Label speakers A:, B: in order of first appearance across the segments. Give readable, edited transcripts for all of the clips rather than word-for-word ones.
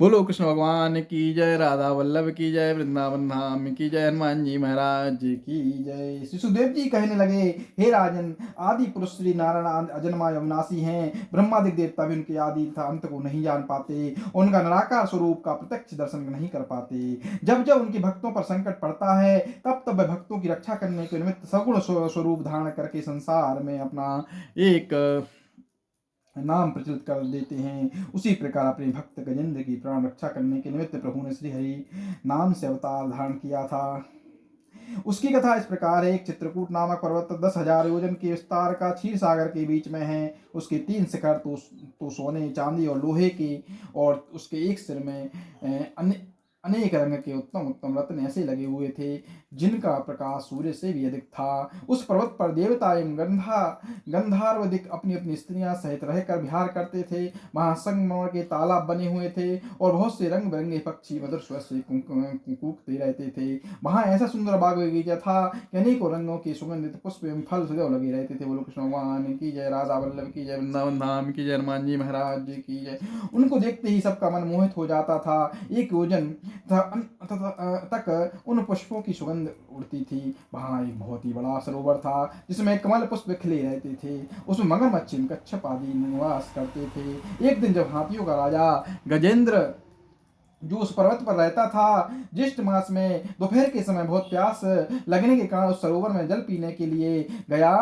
A: बोलो कृष्ण भगवान की जय, राधा वल्लभ की जय, वृंदावन धाम की जय, हनुमान जी महाराज की जय। श्री सुखदेव जी कहने लगे, हे राजन, आदि पुरुष श्री नारायण अजन्मा अविनाशी हैं। ब्रह्मादिक देवता भी उनके आदि तथा अंत को नहीं जान पाते, उनका निराकार स्वरूप का प्रत्यक्ष दर्शन नहीं कर पाते। जब जब उनके भक्तों पर संकट पड़ता है, तब तब वे भक्तों की रक्षा करने के निमित्त सगुण स्वरूप धारण करके संसार में अपना एक नाम प्रचलित कर देते हैं। उसी प्रकार अपने भक्त गजेंद्र की प्राण रक्षा करने के निमित्त प्रभु ने श्री हरि नाम से अवतार धारण किया था। उसकी कथा इस प्रकार है। एक चित्रकूट नामक पर्वत 10,000 योजन के विस्तार का क्षीर सागर के बीच में है। उसके 3 शिखर तो सोने, चांदी और लोहे के, और उसके एक सिर में अनेक रंग के उत्तम उत्तम रत्न ऐसे लगे हुए थे जिनका प्रकाश सूर्य से भी अधिक था। उस पर्वत पर देवता एवं गंधर्वादिक अपनी अपनी स्त्रियां सहित रहकर विहार करते थे। वहां संगमरमर के तालाब बने हुए थे और बहुत से रंग बिरंगे पक्षी मधुर स्वर से कूकते रहते थे। वहां ऐसा सुंदर बाग बगीचा था कि अनेकों रंगों के सुगंधित पुष्प एवं फल सदैव लगे रहते थे। बोलो कृष्ण भगवान की जय, राधा वल्लभ की जय, वृंदावन धाम की जय, हनुमान जी महाराज जी की जय। उनको देखते ही सबका मन मोहित हो जाता था। एक योजन तक उन पुष्पों की सुगंध उड़ती थी। वहां एक बहुत ही बड़ा सरोवर था जिसमें कमल पुष्प खिले रहते थे। उसमें मगरमच्छ, कच्छप आदि निवास करते थे। एक दिन जब हाथियों का राजा गजेंद्र जो उस पर्वत पर रहता था, ज्येष्ठ मास में दोपहर के समय बहुत प्यास लगने के कारण उस सरोवर में जल पीने के लिए गया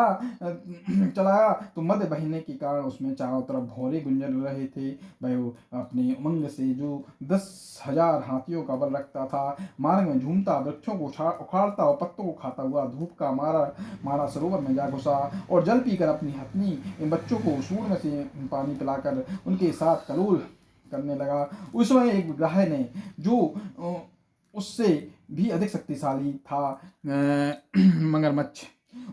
A: चला, तो मध्य बहने के कारण उसमें चारों तरफ भौरे गुंजर रहे थे। वह अपने उमंग से जो 10,000 हाथियों का बल रखता था, मार्ग में झूमता, वृक्षों को उखाड़ता और पत्तों को खाता हुआ धूप का मारा सरोवर में जा घुसा और जल पीकर अपनी हथनी बच्चों को सूर्ण से पानी पिलाकर उनके साथ कलोल करने लगा। उस समय एक विग्रह ने, जो उससे भी अधिक शक्तिशाली था, मगरमच्छ,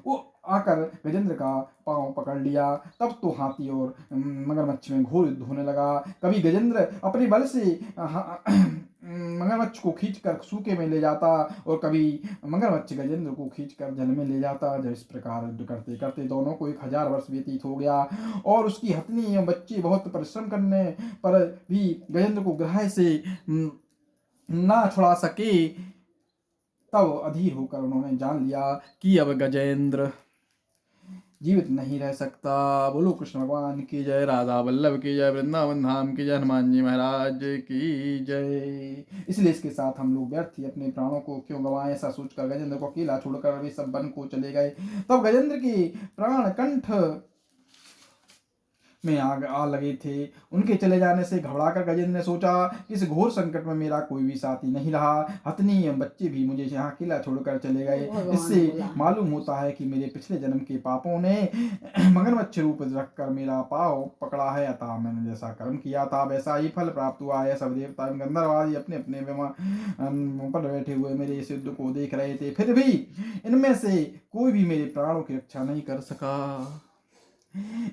A: वो आकर गजेंद्र का पांव पकड़ लिया। तब तो हाथी और मगरमच्छ में घोर युद्ध होने लगा। कभी गजेंद्र अपने बल से मगरमच्छ को खींचकर सूखे में ले जाता और कभी मगरमच्छ गजेंद्र को खींचकर जल में ले जाता। जब इस प्रकार युद्ध करते करते दोनों को 1,000 वर्ष व्यतीत हो गया और उसकी हथनी एवं बच्चे बहुत परिश्रम करने पर भी गजेंद्र को ग्रह से ना छुड़ा सके। तब अधीर होकर उन्होंने जान लिया कि अब गजेंद्र जीवित नहीं रह सकता। बोलो कृष्ण भगवान की जय, राधा वल्लभ की जय, वृंदावन धाम की जय, हनुमान जी महाराज की जय। इसलिए इसके साथ हम लोग व्यर्थ ही अपने प्राणों को क्यों गंवाएं, ऐसा सोचकर गजेंद्र को अकेला छोड़कर वे सब वन को चले गए। तब गजेंद्र के प्राण कंठ में आ लगे थे। उनके चले जाने से घबराकर गजेंद्र ने सोचा कि इस घोर संकट में मेरा कोई भी साथी नहीं रहा। हथनी एवं बच्चे भी मुझे यहाँ अकेला छोड़कर चले गए। इससे मालूम होता है कि मेरे पिछले जन्म के पापों ने मगरमच्छ रूप रखकर मेरा पाँव पकड़ा है, अतः मैंने जैसा कर्म किया था वैसा ही फल प्राप्त हुआ है। सब देवता एवं गंधर्वादी अपने अपने पर बैठे हुए मेरे इस युद्ध को देख रहे थे, फिर भी इनमें से कोई भी मेरे प्राणों की रक्षा नहीं कर सका।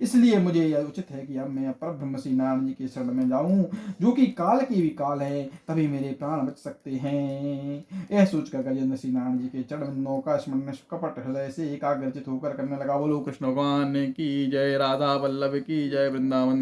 A: इसलिए मुझे यह उचित है कि अब मैं पर ब्रह्म श्री नारायण जी के शरण में जाऊं, जो कि काल के भी काल है, तभी मेरे प्राण बच सकते हैं। यह सोचकर गजेंद्र श्री नारायण जी के चरण नौका स्मरण कपट हृदय से एकाग्रचित होकर करने लगा। बोलो कृष्ण भगवान की जय, राधा वल्लभ की जय, वृंदावन